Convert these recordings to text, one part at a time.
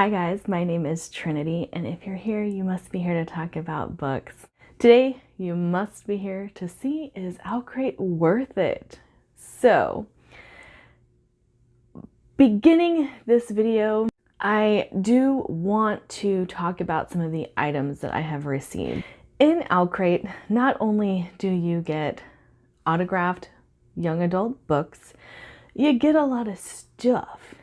Hi guys, my name is Trinity, and if you're here, you must be here to talk about books. Today, you must be here to see, is Owlcrate worth it? So, beginning this video, I do want to talk about some of the items that I have received. In Owlcrate, not only do you get autographed young adult books, you get a lot of stuff.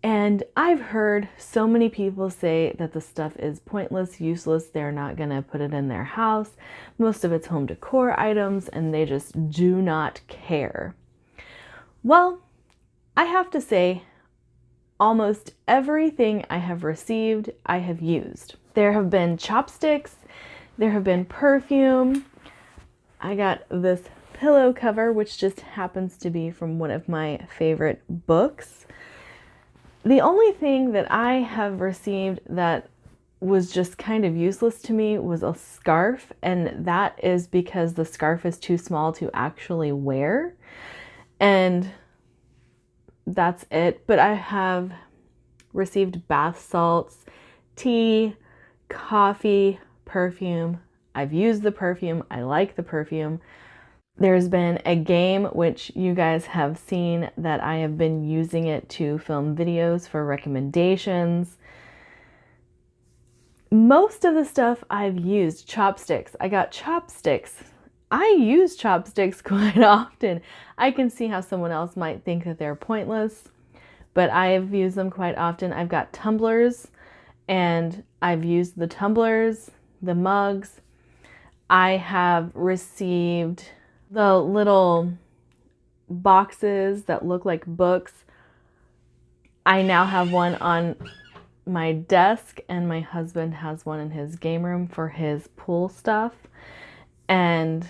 And I've heard so many people say that the stuff is pointless, useless, they're not gonna put it in their house. Most of it's home decor items and they just do not care. Well, I have to say, almost everything I have received, I have used. There have been chopsticks, there have been perfume. I got this pillow cover, which just happens to be from one of my favorite books. The only thing that I have received that was just kind of useless to me was a scarf, and that is because the scarf is too small to actually wear, and that's it. But I have received bath salts, tea, coffee, perfume. I've used the perfume. I like the perfume. There's been a game which you guys have seen that I have been using it to film videos for recommendations. Most of the stuff I've used, chopsticks. I got chopsticks. I use chopsticks quite often. I can see how someone else might think that they're pointless, but I've used them quite often. I've got tumblers, and I've used the tumblers, the mugs. I have received the little boxes that look like books. I now have one on my desk, and my husband has one in his game room for his pool stuff. And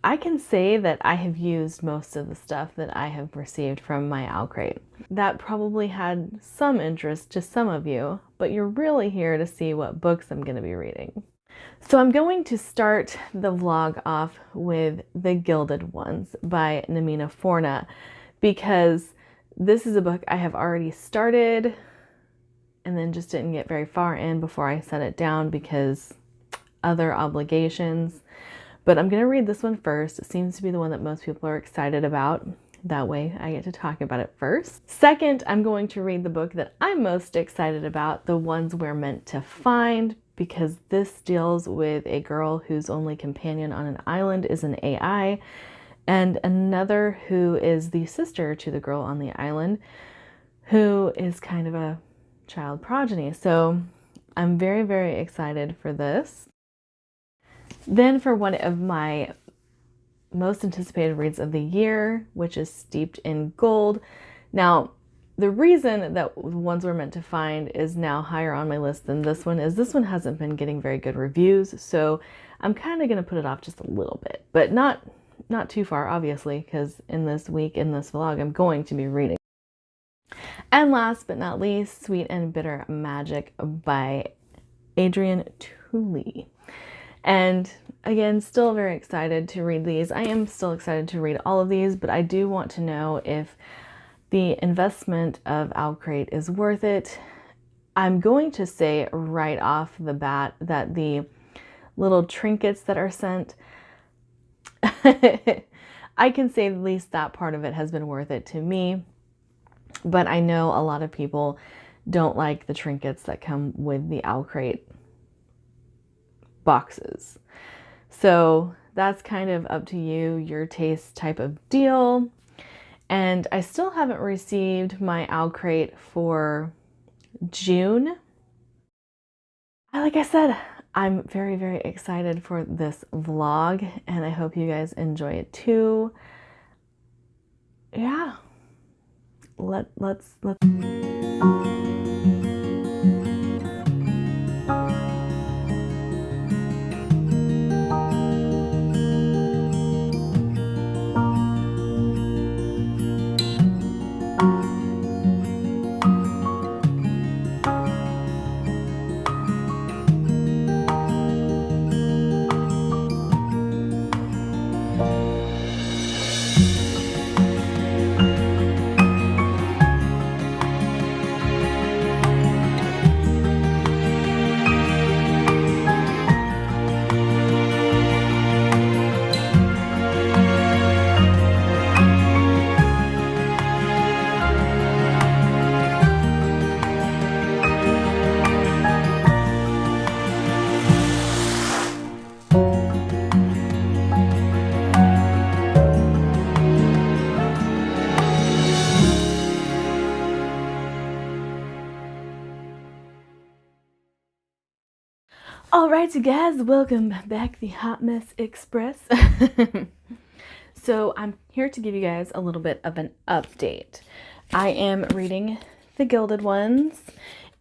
I can say that I have used most of the stuff that I have received from my Owlcrate. That probably had some interest to some of you, but you're really here to see what books I'm going to be reading. So I'm going to start the vlog off with the Gilded ones by Namina Forna, because this is a book I have already started and then just didn't get very far in before I set it down because other obligations. But I'm going to read this one first. It seems to be the one that most people are excited about. That way I get to talk about it first. Second, I'm going to read the book that I'm most excited about, The Ones We're Meant to Find, because this deals with a girl whose only companion on an island is an AI, and another who is the sister to the girl on the island, who is kind of a child progeny. So I'm very, very excited for this. Then for one of my most anticipated reads of the year, which is Steeped in Gold. Now, the reason that The Ones We're Meant to Find is now higher on my list than this one is this one hasn't been getting very good reviews, so I'm kind of going to put it off just a little bit, but not too far, obviously, because in this week, in this vlog, I'm going to be reading. And last but not least, Sweet and Bitter Magic by Adrienne Tooley. And again, still very excited to read these. I am still excited to read all of these, but I do want to know if the investment of Owlcrate is worth it. I'm going to say right off the bat that the little trinkets that are sent, I can say at least that part of it has been worth it to me. But I know a lot of people don't like the trinkets that come with the Owlcrate boxes. So that's kind of up to you, your taste type of deal. And I still haven't received my Owlcrate for June. Like I said, I'm very, very excited for this vlog, and I hope you guys enjoy it too. Yeah, let's All right, you guys, welcome back, the Hot Mess Express. So I'm here to give you guys a little bit of an update. I am reading the Gilded ones,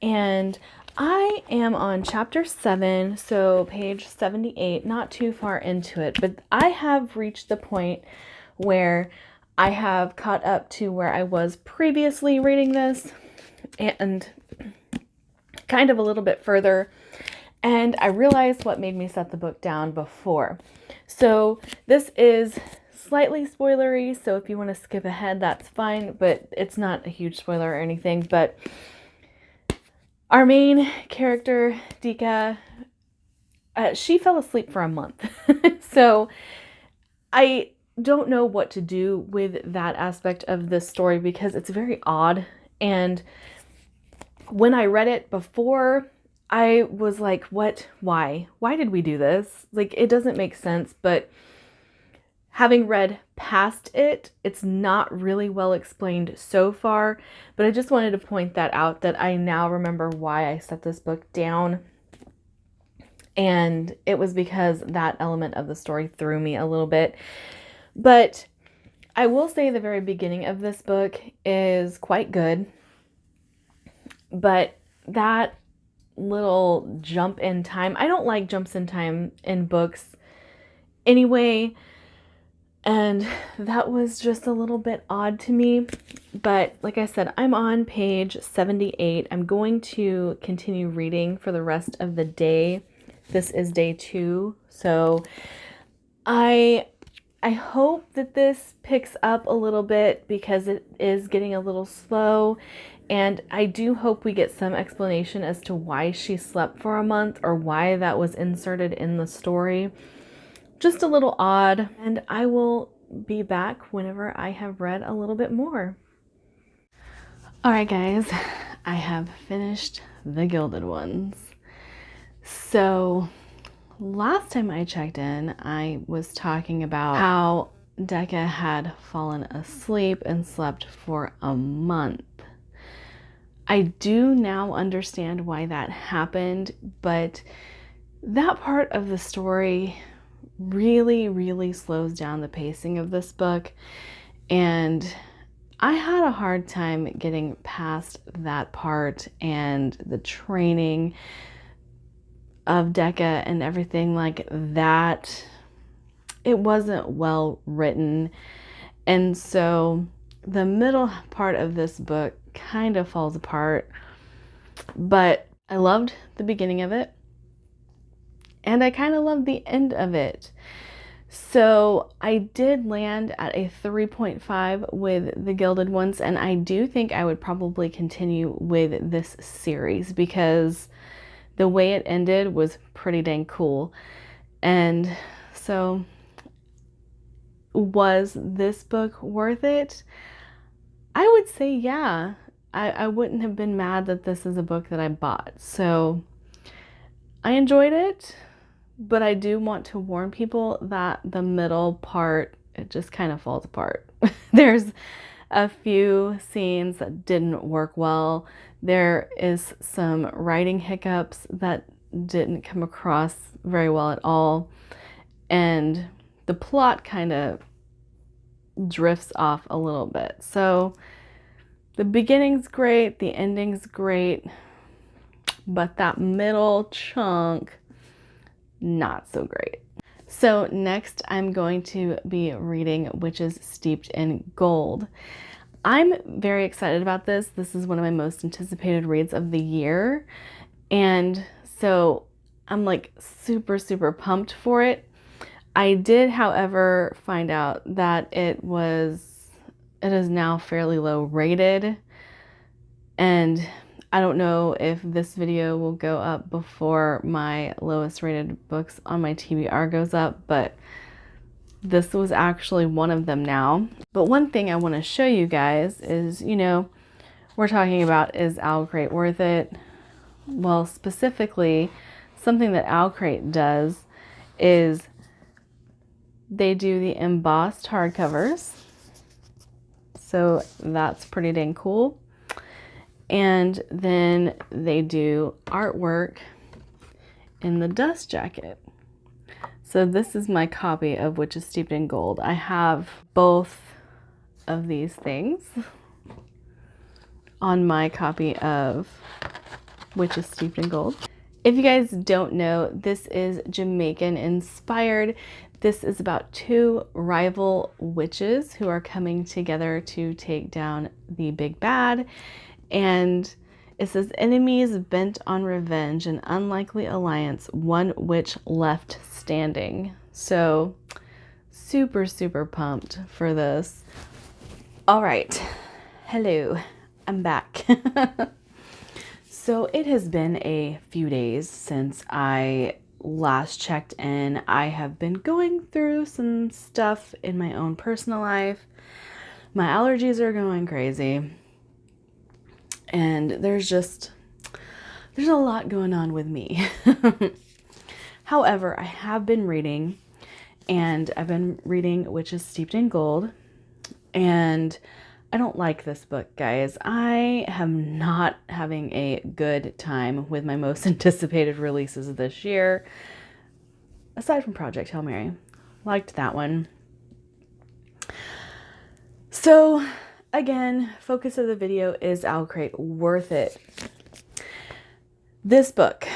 and I am on chapter 7, so page 78, not too far into it, but I have reached the point where I have caught up to where I was previously reading this, and kind of a little bit further. And I realized what made me set the book down before. So this is slightly spoilery, so if you want to skip ahead, that's fine, but it's not a huge spoiler or anything. But our main character, Dika, she fell asleep for a month. So I don't know what to do with that aspect of this story because it's very odd. And when I read it before, I was like, what? Why? Why did we do this? Like, it doesn't make sense. But having read past it, it's not really well explained so far. But I just wanted to point that out, that I now remember why I set this book down. And it was because that element of the story threw me a little bit. But I will say the very beginning of this book is quite good. But that little jump in time, I don't like jumps in time in books anyway, and that was just a little bit odd to me. But like I said, I'm on page 78. I'm going to continue reading for the rest of the day. This is day 2, so I hope that this picks up a little bit because it is getting a little slow. And I do hope we get some explanation as to why she slept for a month or why that was inserted in the story. Just a little odd. And I will be back whenever I have read a little bit more. All right, guys, I have finished the Gilded ones. So last time I checked in, I was talking about how Decca had fallen asleep and slept for a month. I do now understand why that happened, but that part of the story really, really slows down the pacing of this book, and I had a hard time getting past that part and the training of Decca and everything like that. It wasn't well written, and so the middle part of this book kind of falls apart, but I loved the beginning of it and I kind of loved the end of it. So I did land at a 3.5 with the Gilded ones, and I do think I would probably continue with this series because the way it ended was pretty dang cool. And so, was this book worth it? I would say yeah. I wouldn't have been mad that this is a book that I bought. So I enjoyed it, but I do want to warn people that the middle part, it just kind of falls apart. There's a few scenes that didn't work well. There is some writing hiccups that didn't come across very well at all. And the plot kind of drifts off a little bit. So the beginning's great, the ending's great, but that middle chunk, not so great. So next I'm going to be reading Witches Steeped in Gold. I'm very excited about this. This is one of my most anticipated reads of the year. And so I'm like super, super pumped for it. I did, however, find out that it is now fairly low rated, and I don't know if this video will go up before my lowest rated books on my TBR goes up, but this was actually one of them now. But one thing I want to show you guys is, we're talking about, is Owlcrate worth it? Well, specifically, something that Owlcrate does is they do the embossed hardcovers. So that's pretty dang cool. And then they do artwork in the dust jacket. So this is my copy of Witches Steeped in Gold. I have both of these things on my copy of Witches Steeped in Gold. If you guys don't know, this is Jamaican inspired. This is about two rival witches who are coming together to take down the big bad. And it says, enemies bent on revenge, an unlikely alliance, one witch left standing. So super, super pumped for this. All right, hello, I'm back. So it has been a few days since I last checked in. I have been going through some stuff in my own personal life. My allergies are going crazy. And there's a lot going on with me. However, I have been reading, and I've been reading Witches Steeped in Gold, and I don't like this book, guys. I am not having a good time with my most anticipated releases of this year. Aside from Project Hail Mary. Liked that one. So, again, focus of the video is Owlcrate Worth It. This book,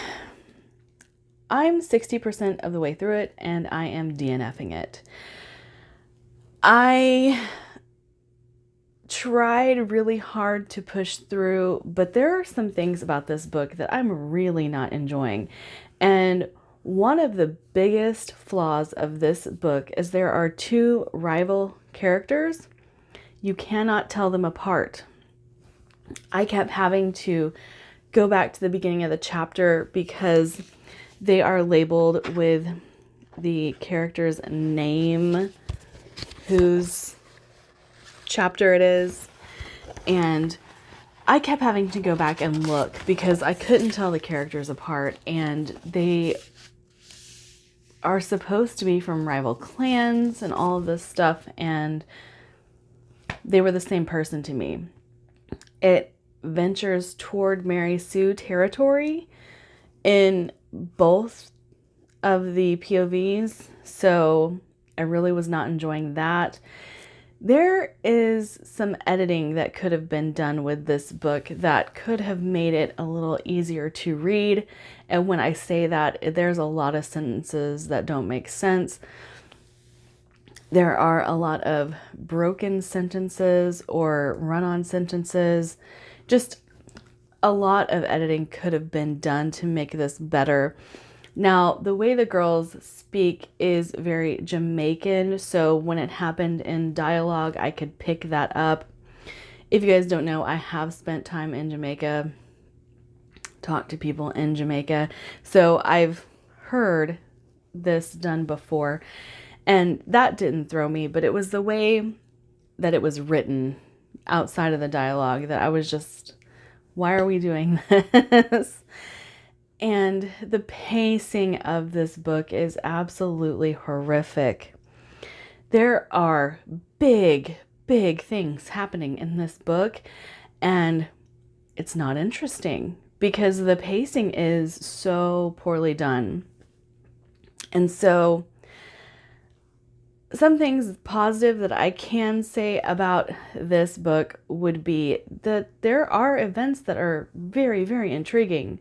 I'm 60% of the way through it, and I am DNFing it. I tried really hard to push through, but there are some things about this book that I'm really not enjoying. And one of the biggest flaws of this book is there are two rival characters. You cannot tell them apart. I kept having to go back to the beginning of the chapter because they are labeled with the character's name, whose chapter it is, and I kept having to go back and look because I couldn't tell the characters apart, and they are supposed to be from rival clans and all of this stuff, and they were the same person to me. It ventures toward Mary Sue territory in both of the POVs, so I really was not enjoying that. There is some editing that could have been done with this book that could have made it a little easier to read. And when I say that, there's a lot of sentences that don't make sense. There are a lot of broken sentences or run-on sentences. Just a lot of editing could have been done to make this better. Now, the way the girls speak is very Jamaican, so when it happened in dialogue, I could pick that up. If you guys don't know, I have spent time in Jamaica, talked to people in Jamaica, so I've heard this done before, and that didn't throw me, but it was the way that it was written outside of the dialogue that I was just, why are we doing this? And the pacing of this book is absolutely horrific. There are big, big things happening in this book, and it's not interesting because the pacing is so poorly done. And so some things positive that I can say about this book would be that there are events that are very, very intriguing.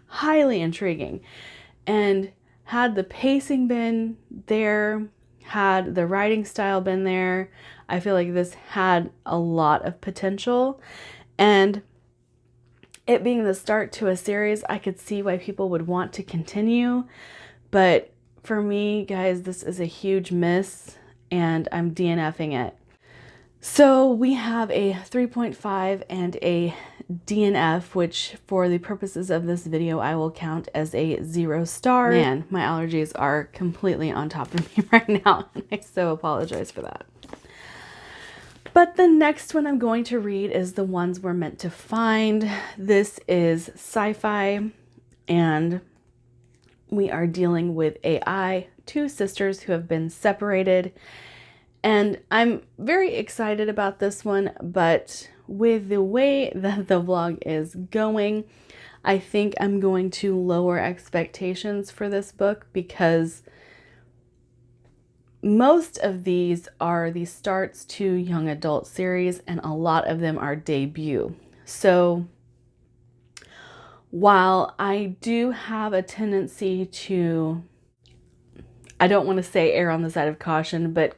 Highly intriguing. And had the pacing been there, had the writing style been there, I feel like this had a lot of potential. And it being the start to a series, I could see why people would want to continue. But for me, guys, this is a huge miss, and I'm DNFing it. So we have a 3.5 and a DNF, which for the purposes of this video, I will count as a 0 star. Man, my allergies are completely on top of me right now, and I so apologize for that. But the next one I'm going to read is The Ones We're Meant to Find. This is sci-fi, and we are dealing with AI, two sisters who have been separated. And I'm very excited about this one, but with the way that the vlog is going, I think I'm going to lower expectations for this book because most of these are the starts to young adult series, and a lot of them are debut. So while I do have a tendency to, I don't want to say err on the side of caution, but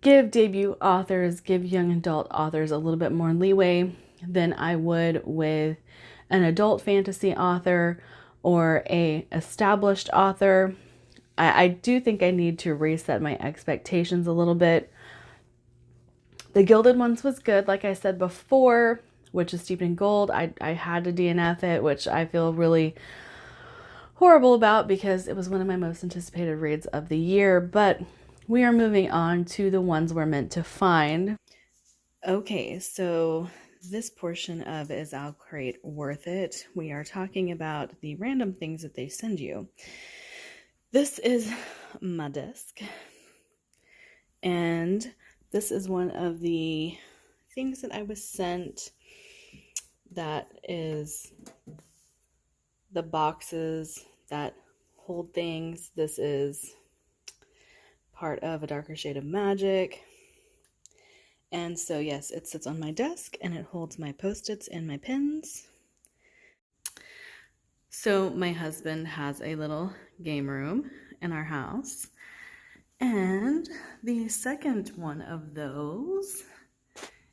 give debut authors, give young adult authors a little bit more leeway than I would with an adult fantasy author or a established author. I do think I need to reset my expectations a little bit. The Gilded ones was good, like I said before, which is steeped in gold. I had to DNF it, which I feel really horrible about because it was one of my most anticipated reads of the year. But we are moving on to the ones we're meant to find. Okay, so this portion of Is Owlcrate Worth It? We are talking about the random things that they send you. This is my desk, and this is one of the things that I was sent. That is the boxes that hold things. This is part of A Darker Shade of Magic. And so yes, it sits on my desk and it holds my Post-its and my pens. So my husband has a little game room in our house. And the second one of those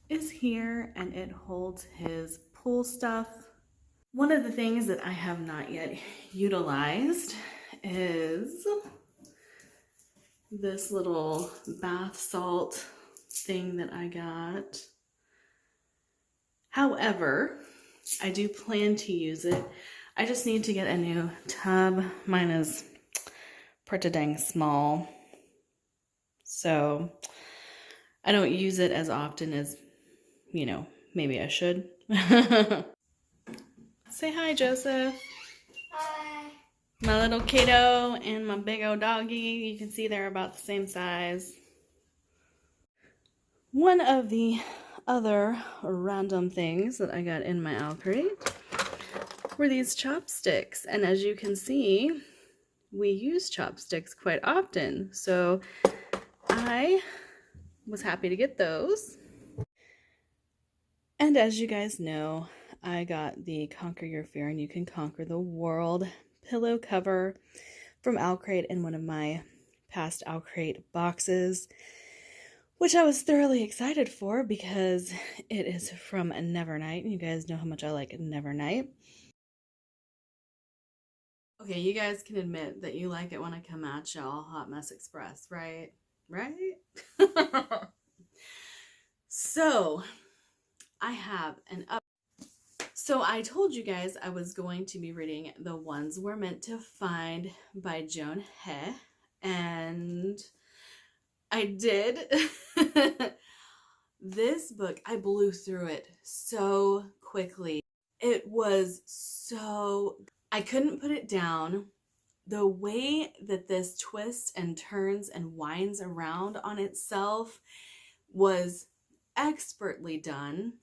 is here, and it holds his pool stuff. One of the things that I have not yet utilized is this little bath salt thing that I got. However, I do plan to use it. I just need to get a new tub. Mine is pretty dang small, so I don't use it as often as, maybe I should. Say hi, Joseph. Hi. My little kiddo and my big old doggy. You can see they're about the same size. One of the other random things that I got in my Owlcrate were these chopsticks. And as you can see, we use chopsticks quite often. So I was happy to get those. And as you guys know, I got the Conquer Your Fear and You Can Conquer the World pillow cover from Owlcrate in one of my past Owlcrate boxes, which I was thoroughly excited for because it is from Nevernight. You guys know how much I like Nevernight. Okay, you guys can admit that you like it when I come at y'all Hot Mess Express, right? Right? So, I have an up. So I told you guys I was going to be reading The Ones We're Meant to Find by Joan, and I did. This book, I blew through it so quickly. It was so, I couldn't put it down. The way that this twists and turns and winds around on itself was expertly done,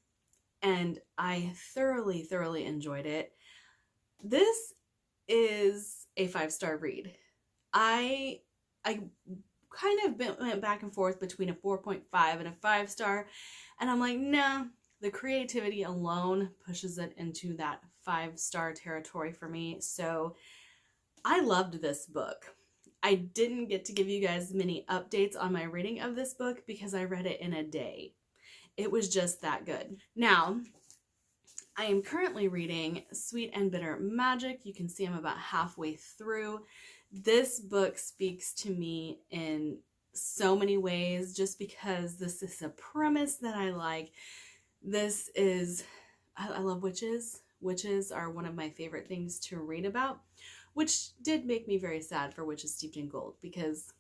and I thoroughly enjoyed it. This is a 5-star read. I kind of went back and forth between a 4.5 and a 5-star, and I'm like, nah, the creativity alone pushes it into that 5-star territory for me. So I loved this book. I didn't get to give you guys many updates on my reading of this book because I read it in a day. It was just that good. Now, I am currently reading Sweet and Bitter Magic. You can see I'm about halfway through. This book speaks to me in so many ways just because this is a premise that I like. This is, I love witches. Witches are one of my favorite things to read about, which did make me very sad for Witches Steeped in Gold because,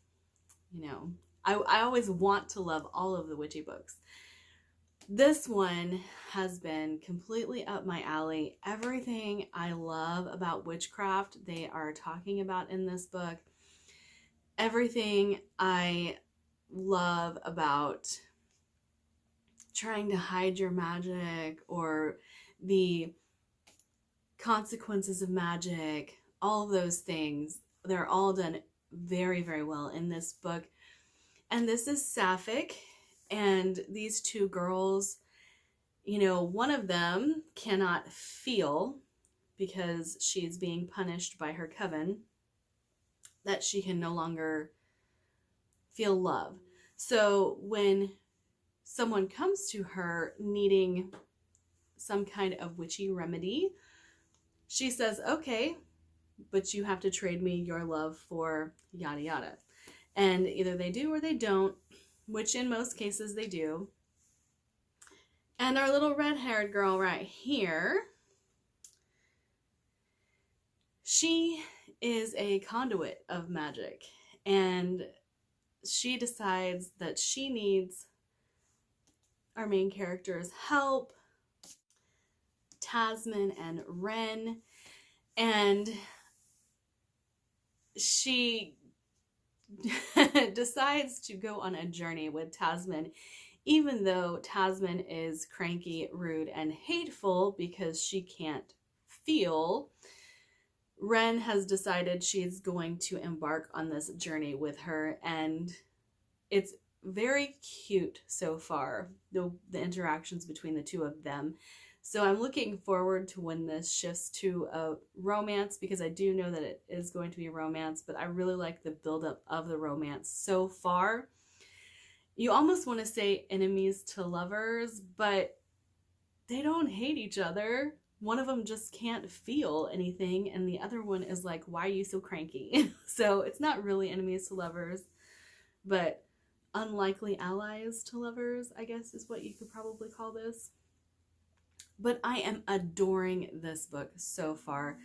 I always want to love all of the witchy books. This one has been completely up my alley. Everything I love about witchcraft, they are talking about in this book. Everything I love about trying to hide your magic or the consequences of magic, all of those things. They're all done very, very well in this book. And this is sapphic, and these two girls, you know, one of them cannot feel because she's being punished by her coven, that she can no longer feel love. So when someone comes to her needing some kind of witchy remedy, she says, okay, but you have to trade me your love for yada yada. And either they do or they don't, which in most cases they do. And our little red-haired girl right here, she is a conduit of magic, and she decides that she needs our main character's help, Tasman and Wren, and she decides to go on a journey with Tasman, even though Tasman is cranky, rude, and hateful because she can't feel. Wren has decided she's going to embark on this journey with her, and it's very cute so far, the interactions between the two of them. So I'm looking forward to when this shifts to a romance, because I do know that it is going to be a romance, but I really like the buildup of the romance so far. You almost want to say enemies to lovers, but they don't hate each other. One of them just can't feel anything, and the other one is like, why are you so cranky? So it's not really enemies to lovers, but unlikely allies to lovers, I guess is what you could probably call this. But I am adoring this book so far.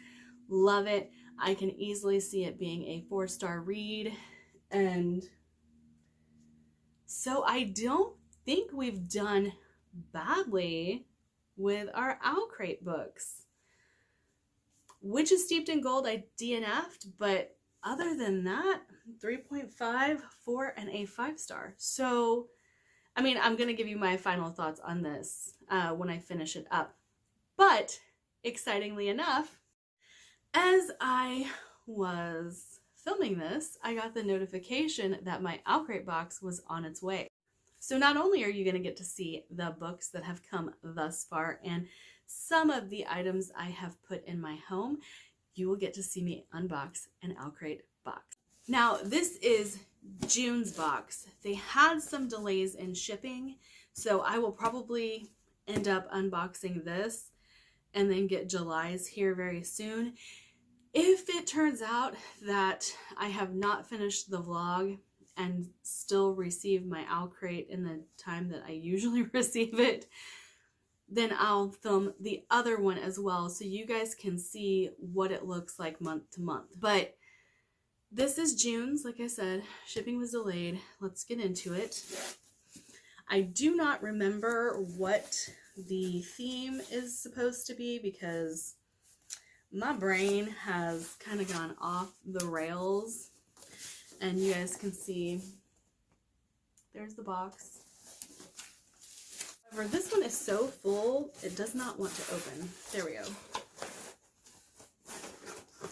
Love it. I can easily see it being a 4-star read. And so I don't think we've done badly with our Owlcrate books. Witches Steeped in Gold, I DNF'd, but other than that, 3.5, 4, and a 5-star. So, I mean, I'm going to give you my final thoughts on this when I finish it up. But, excitingly enough, as I was filming this, I got the notification that my Owlcrate box was on its way. So not only are you going to get to see the books that have come thus far and some of the items I have put in my home, you will get to see me unbox an Owlcrate box. Now, this is June's box. They had some delays in shipping, so I will probably end up unboxing this and then get July's here very soon. If it turns out that I have not finished the vlog and still receive my Owlcrate in the time that I usually receive it, then I'll film the other one as well so you guys can see what it looks like month to month. But this is June's, like I said, shipping was delayed. Let's get into it. I do not remember what the theme is supposed to be because my brain has kind of gone off the rails. And you guys can see, there's the box. However, this one is so full, it does not want to open. There we go.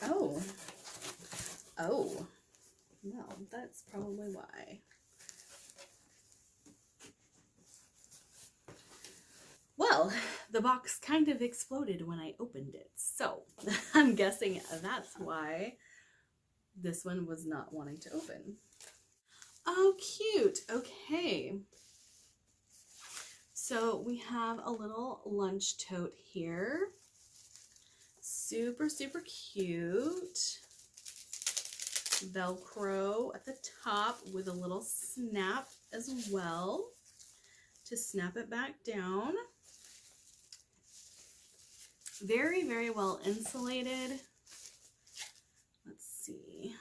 Oh. Oh. Well, that's probably why. Well, the box kind of exploded when I opened it. So, I'm guessing that's why this one was not wanting to open. Oh, cute. Okay. So we have a little lunch tote here. Super, super cute. Velcro at the top with a little snap as well to snap it back down. Very, very well insulated. Let's see.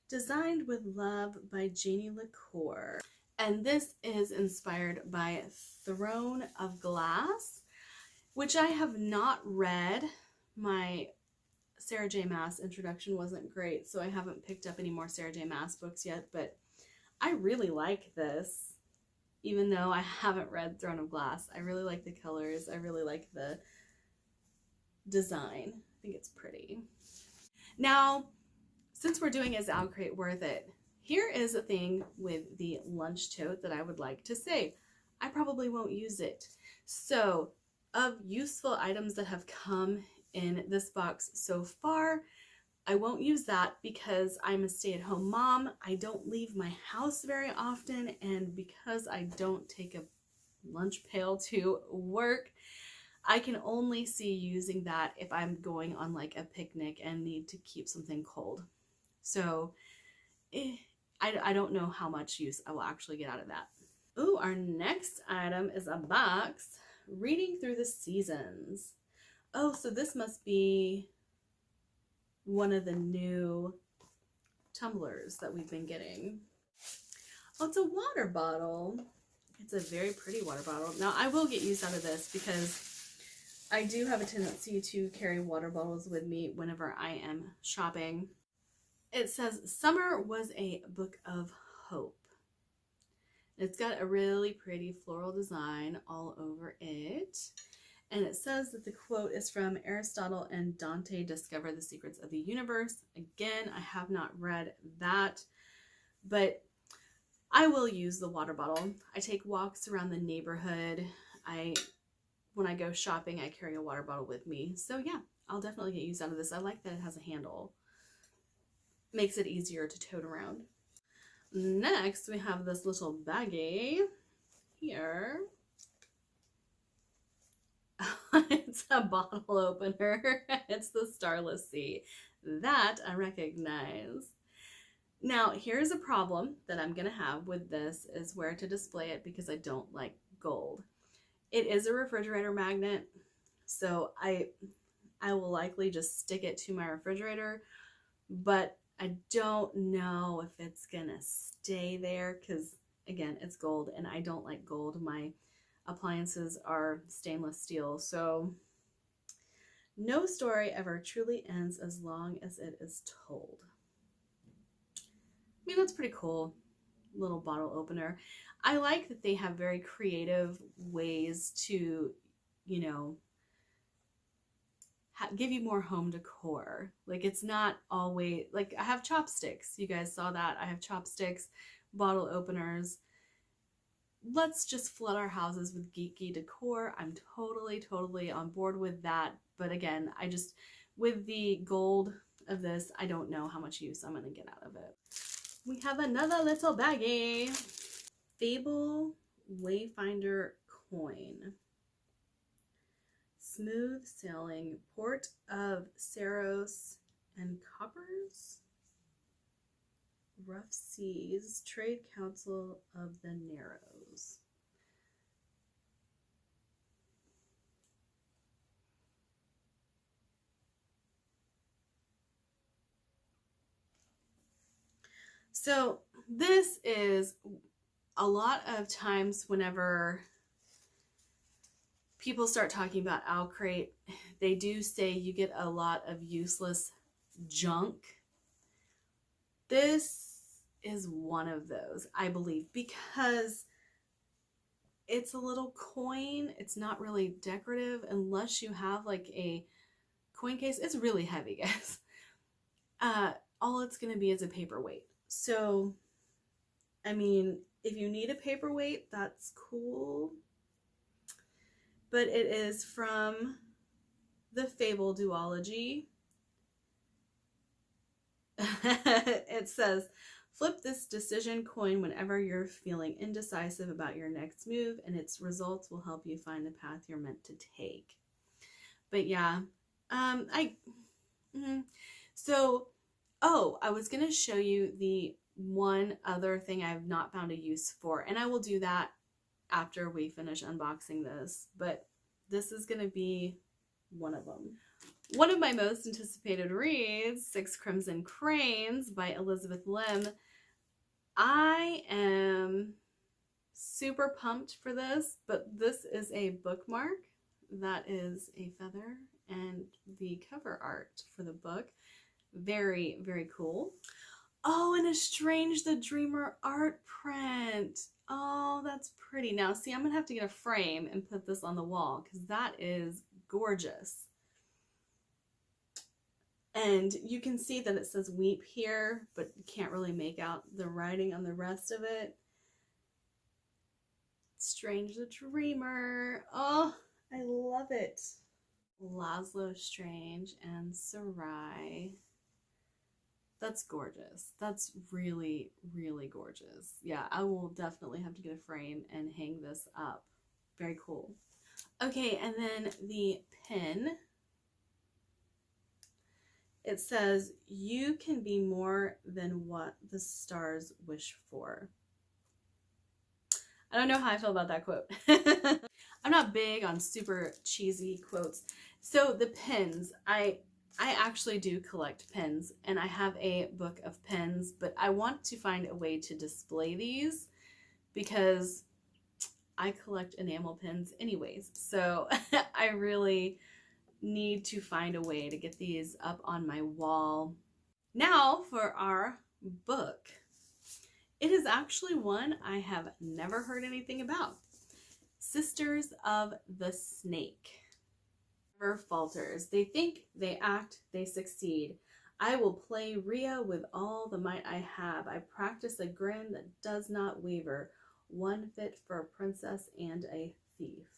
Designed with Love by Janie LaCour. And this is inspired by Throne of Glass, which I have not read. My Sarah J. Maas introduction wasn't great, so I haven't picked up any more Sarah J. Maas books yet, but I really like this. even though I haven't read Throne of Glass. I really like the colors. I really like the design. I think it's pretty. Now, since we're doing Is Owlcrate Worth It? Here is a thing with the lunch tote that I would like to say. I probably won't use it. So, of useful items that have come in this box so far, I won't use that because I'm a stay-at-home mom. I don't leave my house very often, and because I don't take a lunch pail to work, I can only see using that if I'm going on like a picnic and need to keep something cold. So I don't know how much use I will actually get out of that. Ooh, our next item is a box, Reading Through the Seasons. Oh, so this must be one of the new tumblers that we've been getting. Oh, it's a water bottle. It's a very pretty water bottle. Now, I will get use out of this because I do have a tendency to carry water bottles with me whenever I am shopping. It says, Summer was a book of hope. It's got a really pretty floral design all over it. And it says that the quote is from Aristotle and Dante Discover the Secrets of the Universe. Again, I have not read that, but I will use the water bottle. I take walks around the neighborhood. When I go shopping, I carry a water bottle with me. So yeah, I'll definitely get use out of this. I like that it has a handle. Makes it easier to tote around. Next, we have this little baggie here. It's a bottle opener. It's the Starless Sea. That I recognize. Now, here's a problem that I'm going to have with this is where to display it because I don't like gold. It is a refrigerator magnet, so I will likely just stick it to my refrigerator, but I don't know if it's going to stay there because, again, it's gold and I don't like gold. My appliances are stainless steel, so no story ever truly ends as long as it is told. I mean, that's pretty cool. Little bottle opener. I like that they have very creative ways to, you know, give you more home decor. Like, it's not always, like, I have chopsticks. You guys saw that. I have chopsticks, bottle openers. Let's just flood our houses with geeky decor. I'm totally on board with that. But again, with the gold of this, I don't know how much use I'm going to get out of it. We have another little baggie. Fable Wayfinder Coin. Smooth Sailing, Port of Saros and Coppers. Rough Seas, Trade Council of the Narrows. So this is a lot of times whenever people start talking about Owlcrate, they do say you get a lot of useless junk. This is one of those, I believe, because it's a little coin. It's not really decorative unless you have like a coin case. It's really heavy, guys. All it's going to be is a paperweight. So, I mean, if you need a paperweight, that's cool. But it is from the Fable duology. It says, flip this decision coin whenever you're feeling indecisive about your next move, and its results will help you find the path you're meant to take. But yeah, I was going to show you the one other thing I've not found a use for, and I will do that after we finish unboxing this, but this is going to be one of them. One of my most anticipated reads, Six Crimson Cranes by Elizabeth Lim. I am super pumped for this, but this is a bookmark. That is a feather, and the cover art for the book. Very, very cool. Oh, and a Strange the Dreamer art print. Oh, that's pretty. pretty. Now, see, I'm going to have to get a frame and put this on the wall because that is gorgeous. And you can see that it says weep here, but you can't really make out the writing on the rest of it. Strange the Dreamer. Oh, I love it. Laszlo Strange and Sarai. That's gorgeous. That's really, really gorgeous. Yeah, I will definitely have to get a frame and hang this up. Very cool. Okay, and then the pin. It says, you can be more than what the stars wish for. I don't know how I feel about that quote. I'm not big on super cheesy quotes. So the pins, I actually do collect pins, and I have a book of pins, but I want to find a way to display these because I collect enamel pins anyways. So I really need to find a way to get these up on my wall. Now for our book. It is actually one I have never heard anything about. Sisters of the Snake. Never falters. They think, they act, they succeed. I will play Rhea with all the might I have. I practice a grin that does not waver, one fit for a princess and a thief.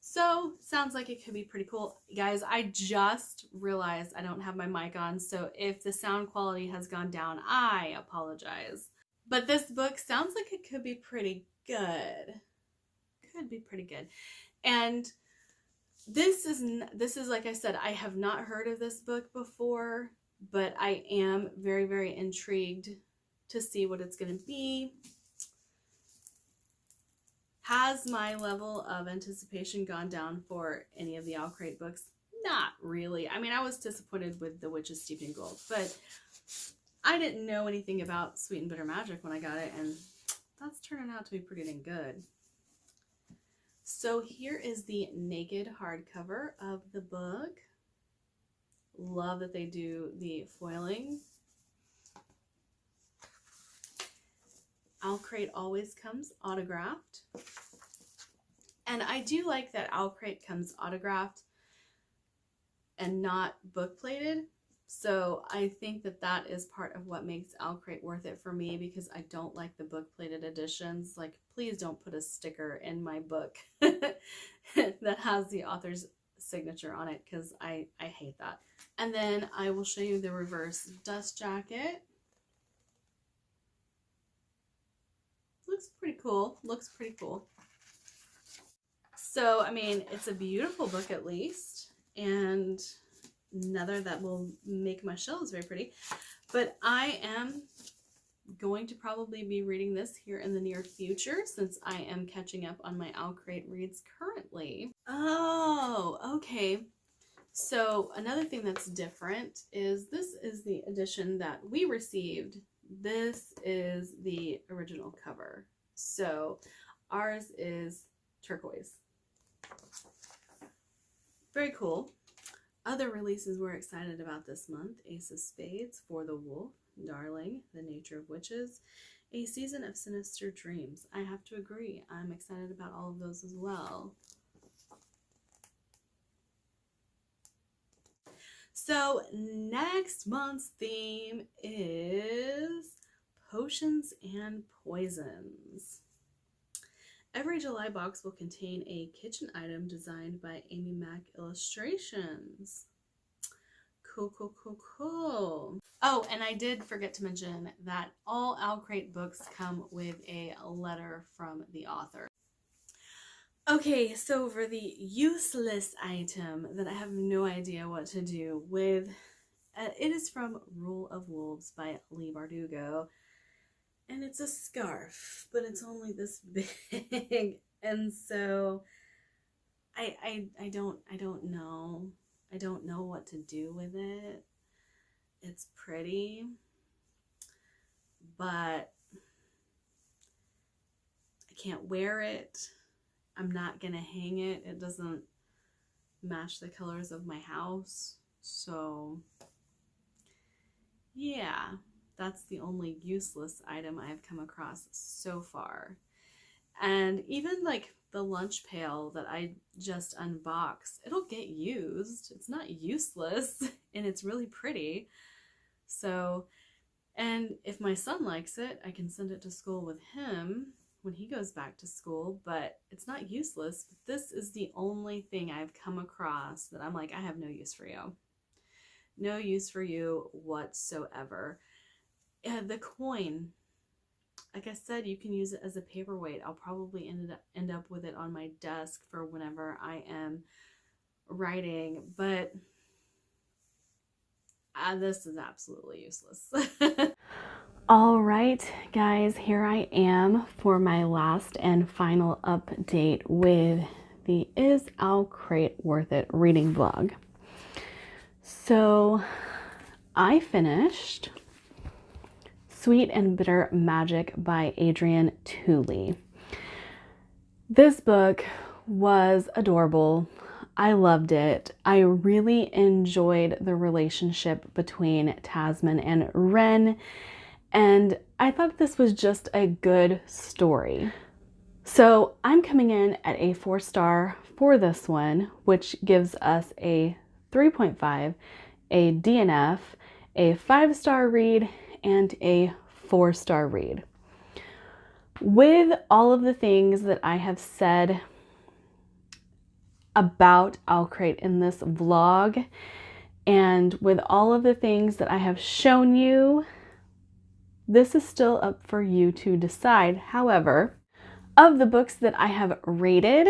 So, sounds like it could be pretty cool. Guys, I just realized I don't have my mic on, so if the sound quality has gone down, I apologize. But this book sounds like it could be pretty good. Could be pretty good. And this is like I said, I have not heard of this book before, but I am very, very intrigued to see what it's going to be. Has my level of anticipation gone down for any of the Owlcrate books? Not really. I mean, I was disappointed with The Witches Steeped in Gold, but I didn't know anything about Sweet and Bitter Magic when I got it, and that's turning out to be pretty dang good. So here is the naked hardcover of the book. Love that they do the foiling. Owlcrate always comes autographed. And I do like that Owlcrate comes autographed and not book plated. So I think that that is part of what makes Owlcrate worth it for me, because I don't like the book plated editions. Like, please don't put a sticker in my book that has the author's signature on it, because I hate that. And then I will show you the reverse dust jacket. Looks pretty cool. Looks pretty cool. So, I mean, it's a beautiful book at least, and another that will make my shelves very pretty. But I am going to probably be reading this here in the near future, since I am catching up on my Owlcrate reads currently. Oh, okay. So another thing that's different is this is the edition that we received. This is the original cover. So ours is turquoise. Very cool. Other releases we're excited about this month: Ace of Spades, For the Wolf, Darling, The Nature of Witches, A Season of Sinister Dreams. I have to agree. I'm excited about all of those as well. So next month's theme is potions and poisons. Every July box will contain a kitchen item designed by Amy Mac Illustrations. Cool, cool, cool, cool. Oh, and I did forget to mention that all Owlcrate books come with a letter from the author. Okay, so for the useless item that I have no idea what to do with, it is from Rule of Wolves by Leigh Bardugo, and it's a scarf, but it's only this big, and so I don't know what to do with it. It's pretty, but I can't wear it. I'm not gonna hang it. It doesn't match the colors of my house. So yeah, that's the only useless item I have come across so far. And even like the lunch pail that I just unboxed, it'll get used. It's not useless and it's really pretty. So, and if my son likes it, I can send it to school with him when he goes back to school, but it's not useless. But this is the only thing I've come across that I'm like, I have no use for you. No use for you whatsoever. The coin, like I said, you can use it as a paperweight. I'll probably end up with it on my desk for whenever I am writing, but this is absolutely useless. All right, guys, here I am for my last and final update with the Is Owlcrate Worth It reading vlog. So I finished Sweet and Bitter Magic by Adrienne Tooley. This book was adorable. I loved it. I really enjoyed the relationship between Tasman and Wren, and I thought this was just a good story. So I'm coming in at a 4-star for this one, which gives us a 3.5, a DNF, a 5-star read, and a 4-star read. With all of the things that I have said about Owlcrate in this vlog, and with all of the things that I have shown you, this is still up for you to decide. However, of the books that I have rated,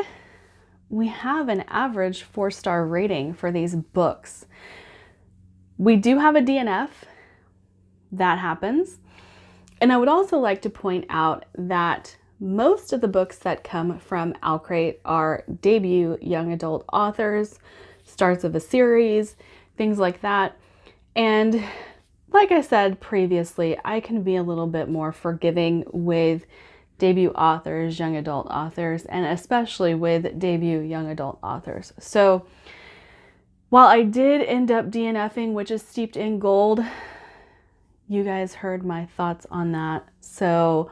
we have an average 4-star rating for these books. We do have a DNF. That happens. And I would also like to point out that most of the books that come from Owlcrate are debut young adult authors, starts of a series, things like that. And like I said previously, I can be a little bit more forgiving with debut authors, young adult authors, and especially with debut young adult authors. So while I did end up DNFing, which is Steeped in Gold, you guys heard my thoughts on that. So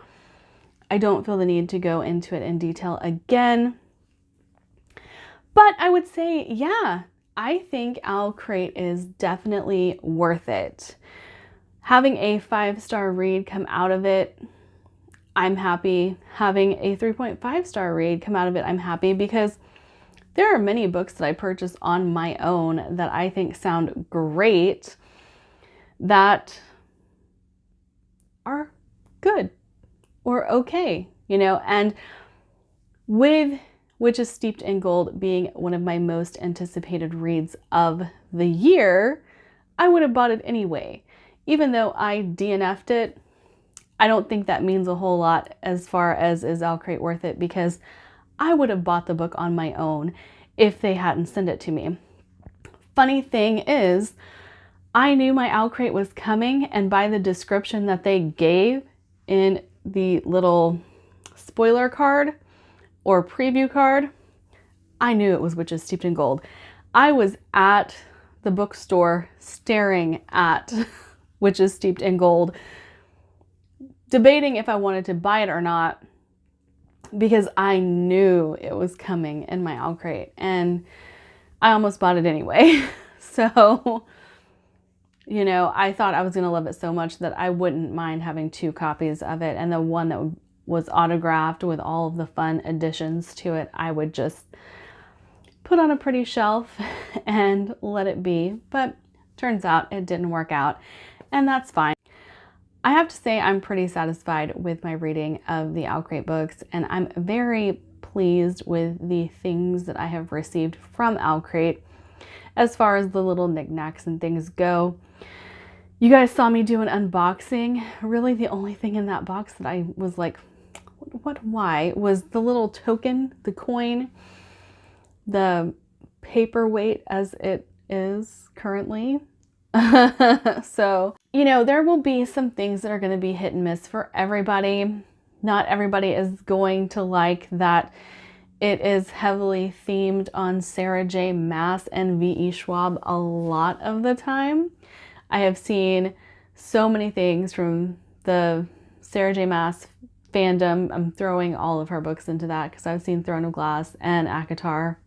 I don't feel the need to go into it in detail again. But I would say, yeah, I think Owlcrate is definitely worth it. Having a 5-star read come out of it, I'm happy. Having a 3.5-star read come out of it, I'm happy, because there are many books that I purchased on my own that I think sound great, that are good or okay, you know. And with Which is Steeped in Gold being one of my most anticipated reads of the year, I would have bought it anyway. Even though I DNF'd it, I don't think that means a whole lot as far as Is Owlcrate Worth It, because I would have bought the book on my own if they hadn't sent it to me. Funny thing is, I knew my Owlcrate was coming, and by the description that they gave in the little spoiler card or preview card, I knew it was Which is Steeped in Gold. I was at the bookstore staring at Which is Steeped in Gold, debating if I wanted to buy it or not, because I knew it was coming in my Owlcrate, and I almost bought it anyway. So, you know, I thought I was going to love it so much that I wouldn't mind having 2 copies of it, and the one that was autographed with all of the fun additions to it, I would just put on a pretty shelf and let it be. But turns out it didn't work out, and that's fine. I have to say I'm pretty satisfied with my reading of the Owlcrate books, and I'm very pleased with the things that I have received from Owlcrate as far as the little knickknacks and things go. You guys saw me do an unboxing. Really the only thing in that box that I was like, why, was the little token, the coin, the paperweight as it is currently. So, you know, there will be some things that are going to be hit and miss for everybody. Not everybody is going to like that it is heavily themed on Sarah J. Maas and V.E. Schwab a lot of the time. I have seen so many things from the Sarah J. Maas fandom. I'm throwing all of her books into that because I've seen Throne of Glass and ACOTAR.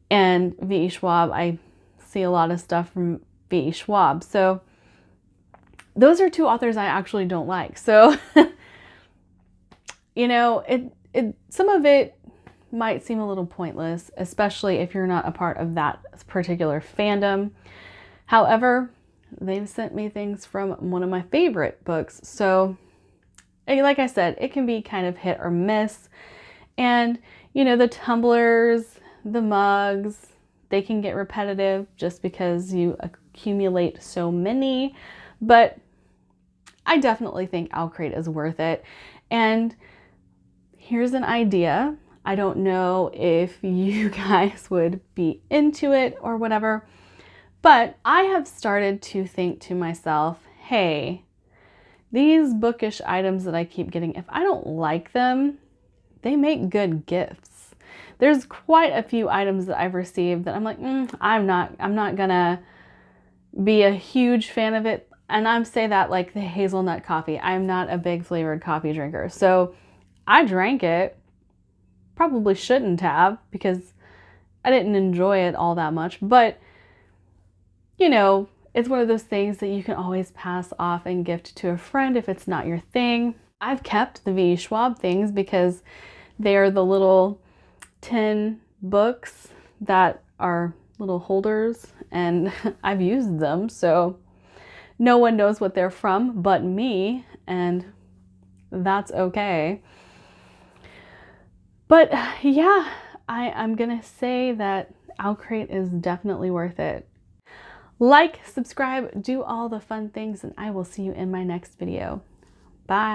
And V.E. Schwab, I see a lot of stuff from V.E. Schwab. So those are two authors I actually don't like. So, you know, some of it might seem a little pointless, especially if you're not a part of that particular fandom. However, they've sent me things from one of my favorite books. So, like I said, it can be kind of hit or miss. And, you know, the tumblers, the mugs, they can get repetitive just because you accumulate so many. But I definitely think Owlcrate is worth it. And here's an idea. I don't know if you guys would be into it or whatever, but I have started to think to myself, hey, these bookish items that I keep getting, if I don't like them, they make good gifts. There's quite a few items that I've received that I'm like, I'm not gonna be a huge fan of it. And I'm say that like the hazelnut coffee. I'm not a big flavored coffee drinker. So I drank it. Probably shouldn't have because I didn't enjoy it all that much. But, you know, it's one of those things that you can always pass off and gift to a friend if it's not your thing. I've kept the V.E. Schwab things because they are the little tin books that are little holders, and I've used them. So no one knows what they're from but me, and that's okay. But yeah, I'm gonna say that Owlcrate is definitely worth it. Like, subscribe, do all the fun things, and I will see you in my next video. Bye.